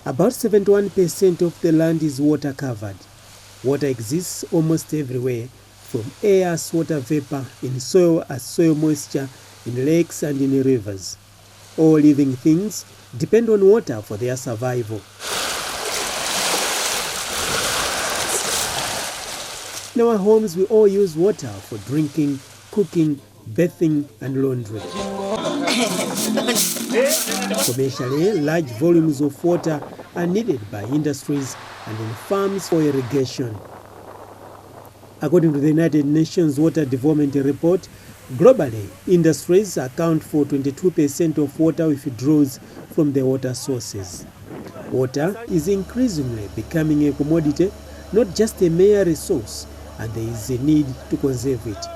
About 71% of the land is water covered. Water exists almost everywhere, from air as water vapor, in soil as soil moisture, in lakes and in rivers. All living things depend on water for their survival. In our homes, we all use water for drinking, cooking, bathing, and laundry. Commercially, large volumes of water are needed by industries and in farms for irrigation. According to the United Nations Water Development Report, globally, industries account for 22% of water withdrawals from the water sources. Water is increasingly becoming a commodity, not just a mere resource, and there is a need to conserve it.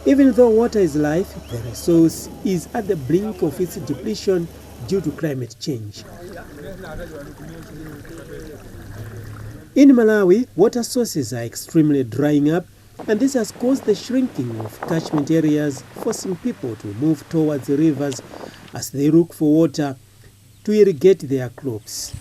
Even though water is life, the resource is at the brink of its depletion due to climate change. In Malawi, water sources are extremely drying up, and this has caused the shrinking of catchment areas, forcing people to move towards the rivers as they look for water to irrigate their crops.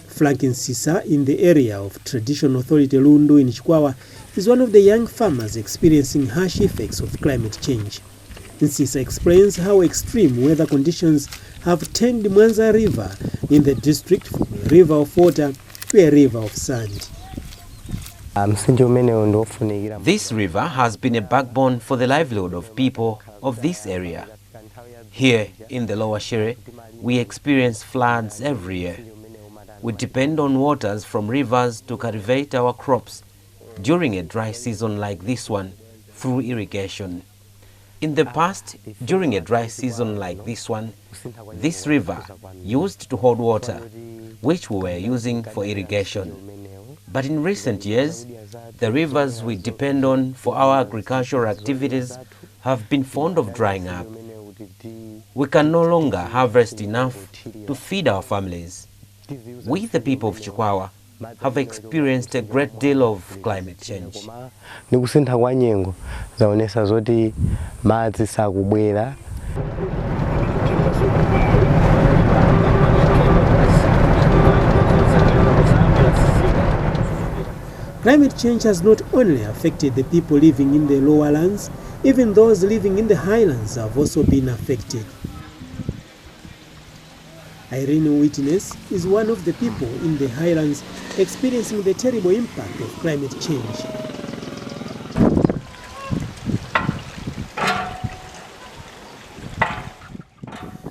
Franklin Sisa, in the area of traditional authority Lundu in Chikwawa, is one of the young farmers experiencing harsh effects of climate change. Sisa explains how extreme weather conditions have turned Mwanza River in the district from a river of water to a river of sand. This river has been a backbone for the livelihood of people of this area. Here in the Lower Shere, we experience floods every year. We depend on waters from rivers to cultivate our crops during a dry season like this one through irrigation. In the past, during a dry season like this one, this river used to hold water, which we were using for irrigation. But in recent years, the rivers we depend on for our agricultural activities have been fond of drying up. We can no longer harvest enough to feed our families. We, the people of Chikwawa, have experienced a great deal of climate change. Climate change has not only affected the people living in the lower lands, even those living in the highlands have also been affected. Irene Witness is one of the people in the highlands experiencing the terrible impact of climate change.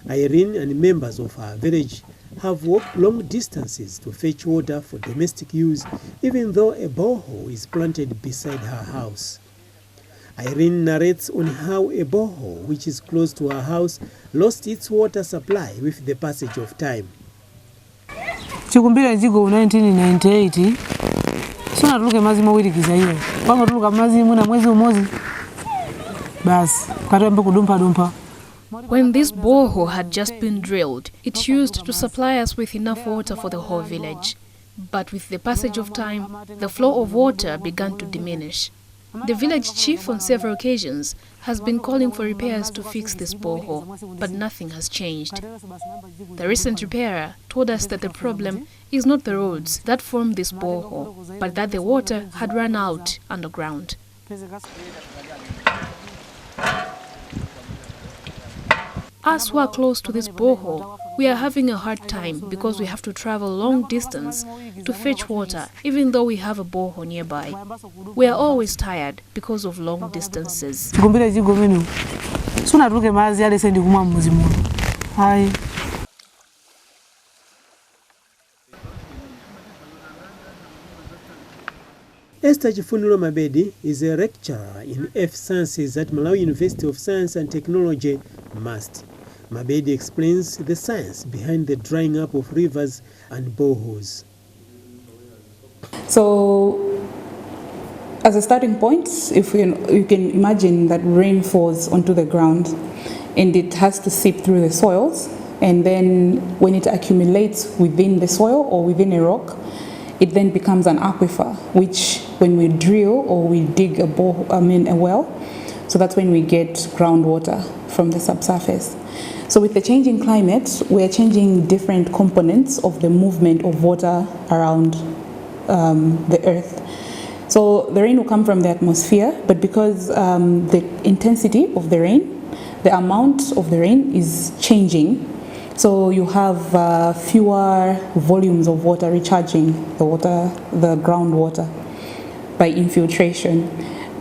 Irene and members of her village have walked long distances to fetch water for domestic use, even though a borehole is planted beside her house. Irene narrates on how a borehole, which is close to her house, lost its water supply with the passage of time. Chikumbira jigo 1998 sona tuluke mazi mawirikiza hiyo kwangu tuluka mazi muna mwezi umozi basi katombe kudumpa. When this borehole had just been drilled, it used to supply us with enough water for the whole village. But with the passage of time, the flow of water began to diminish. The village chief on several occasions has been calling for repairs to fix this borehole, but nothing has changed. The recent repairer told us that the problem is not the roads that form this borehole, but that the water had run out underground. Us who are close to this borehole, we are having a hard time because we have to travel long distance to fetch water, even though we have a borehole nearby. We are always tired because of long distances. Esther Chifuniro Mabedi is a lecturer in Earth Sciences at Malawi University of Science and Technology, MUST. Mabedi explains the science behind the drying up of rivers and boreholes. So, as a starting point, if you can imagine that rain falls onto the ground and it has to seep through the soils, and then when it accumulates within the soil or within a rock, it then becomes an aquifer, which when we drill or we dig a well. So that's when we get groundwater from the subsurface. So with the changing climate, we're changing different components of the movement of water around the earth. So the rain will come from the atmosphere, but because the intensity of the rain, the amount of the rain is changing, so you have fewer volumes of water recharging the groundwater by infiltration.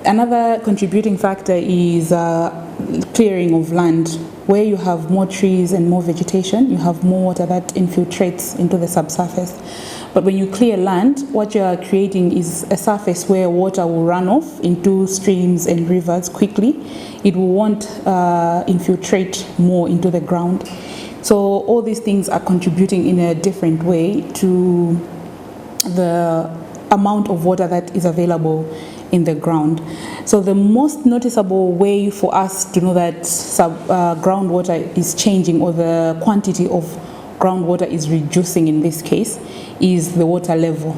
Another contributing factor is clearing of land. Where you have more trees and more vegetation, you have more water that infiltrates into the subsurface. But when you clear land, what you are creating is a surface where water will run off into streams and rivers quickly. It will won't infiltrate more into the ground. So all these things are contributing in a different way to the amount of water that is available in the ground. So the most noticeable way for us to know that groundwater is changing, or the quantity of groundwater is reducing in this case, is the water level.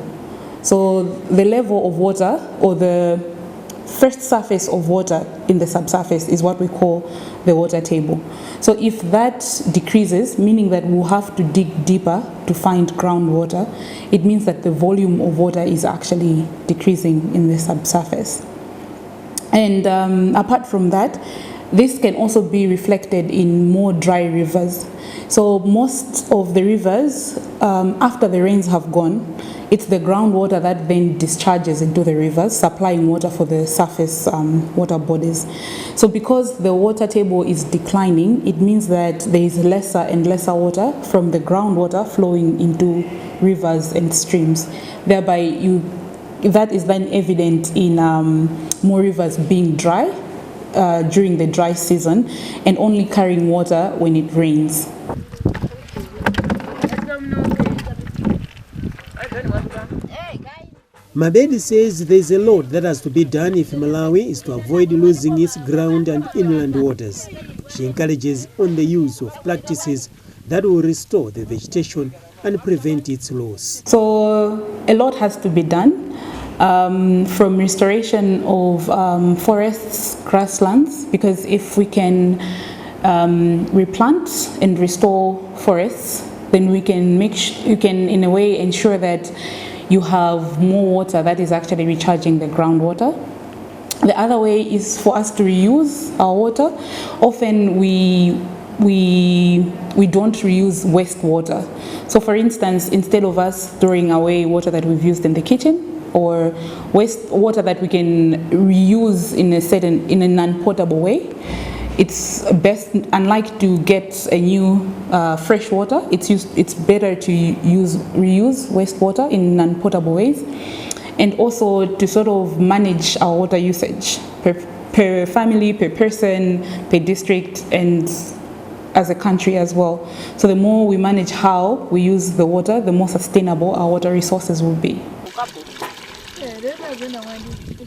So the level of water, or the first surface of water in the subsurface, is what we call the water table. So if that decreases, meaning that we'll have to dig deeper to find groundwater, it means that the volume of water is actually decreasing in the subsurface. And apart from that, this can also be reflected in more dry rivers. So most of the rivers, after the rains have gone, it's the groundwater that then discharges into the rivers, supplying water for the surface water bodies. So because the water table is declining, it means that there is lesser and lesser water from the groundwater flowing into rivers and streams. Thereby, that is then evident in more rivers being dry during the dry season and only carrying water when it rains. Mabedi says there is a lot that has to be done if Malawi is to avoid losing its ground and inland waters. She encourages on the use of practices that will restore the vegetation and prevent its loss. So a lot has to be done, from restoration of forests, grasslands, because if we can replant and restore forests, then we can you can in a way ensure that you have more water that is actually recharging the groundwater. The other way is for us to reuse our water. Often we don't reuse wastewater. So for instance, instead of us throwing away water that we've used in the kitchen, or waste water that we can reuse in a non-potable way, it's best, unlike to get a new fresh water, it's better to reuse wastewater in non-potable ways, and also to sort of manage our water usage per family, per person, per district, and as a country as well. So the more we manage how we use the water, the more sustainable our water resources will be.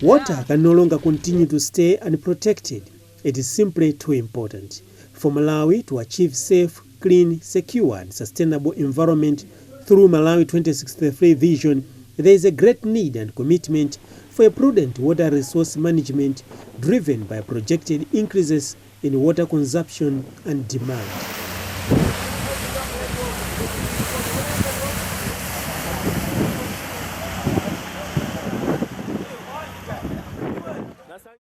Water can no longer continue to stay unprotected. It is simply too important. For Malawi to achieve safe, clean, secure and sustainable environment through Malawi 2063 vision, there is a great need and commitment for a prudent water resource management driven by projected increases in water consumption and demand.